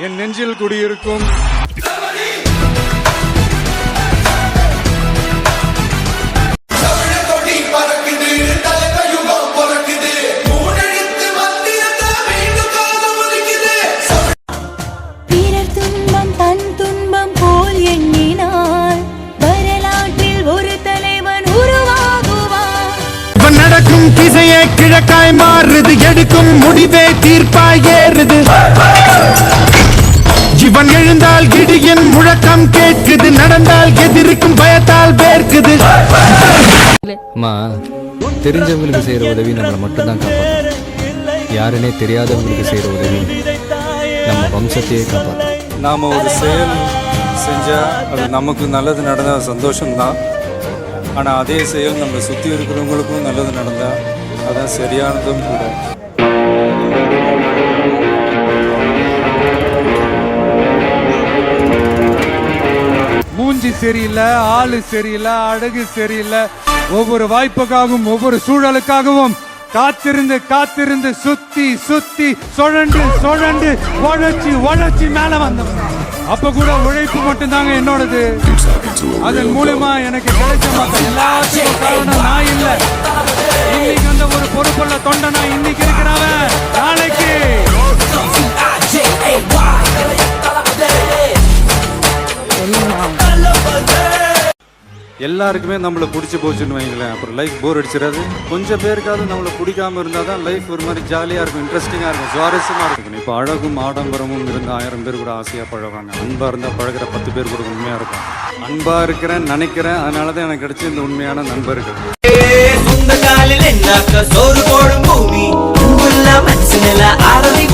என் நெஞ்சில் குடியிருக்கும் நடக்கும் திசையே கிழக்காய் மாறுது, எடுக்கும் முடிவே தீர்ப்பாய் ஏறுது. இவன் எழுந்தால் இடியின் முழக்கம் கேட்குது, நடந்தால் எதிர்க்கும் பயத்தால் வேர்க்குது. தெரிஞ்சவங்களுக்கு செய்யற உதவி நம்மளை மட்டும்தான் காப்பாற்றும். யாருன்னே தெரியாதவங்களுக்கு செய்யற உதவி நம்ம வம்சத்தையே காப்பாற்றும். நாம ஒரு செயல் செஞ்சா அது நமக்கு நல்லது நடந்தா சந்தோஷம்தான். ஆனால் அதே செயல் நம்ம சுற்றி இருக்கிறவங்களுக்கும் நல்லது நடந்தால் அதான் சரியானதும் கூட. மூஞ்சி சரியில்லை, ஆளு சரியில்லை, அழகு சரியில்லை, ஒவ்வொரு வாய்ப்புக்காகவும் ஒவ்வொரு சூழலுக்காகவும் காத்திருந்து காத்திருந்து சுத்தி சுத்தி சுழண்டு சுழண்டு உழைச்சி மேல வந்தவன். அப்ப கூட உழைப்பு மட்டும்தாங்க என்னோடது. அதன் மூலமா எனக்கு கிடைச்ச மக்கள் எல்லாத்துக்கும் காரணம் நான் இல்லை. இன்னைக்கு அந்த ஒரு பொறுப்புள்ள தொண்டை நான் இன்னைக்கு இருக்கிறவன் நாளைக்கு எல்லாருக்குமே நம்மளை பிடிச்சி போச்சுன்னு வைங்களேன், அப்புறம் லைஃப் போர் அடிச்சிடாது. கொஞ்சம் பேருக்காவது நம்மளை பிடிக்காம இருந்தால் தான் லைஃப் ஒரு மாதிரி ஜாலியாக இருக்கும், இன்ட்ரெஸ்டிங்காக இருக்கும், சுவாரஸ்யமாக இருக்கும். இப்போ அழகும் ஆடம்பரமும் இருந்து 1000 பேர் கூட ஆசையாக பழகுவாங்க. அன்பாக இருந்தால் பழகிற 10 பேர் கூட உண்மையாக இருக்கும். அன்பாக இருக்கிறேன் நினைக்கிறேன், அதனால தான் எனக்கு கிடைச்ச இந்த உண்மையான நண்பர்கள். சொந்த காலில் என்னாக்க சோறு போடும் பூமி, மனசுல ஆரம்பி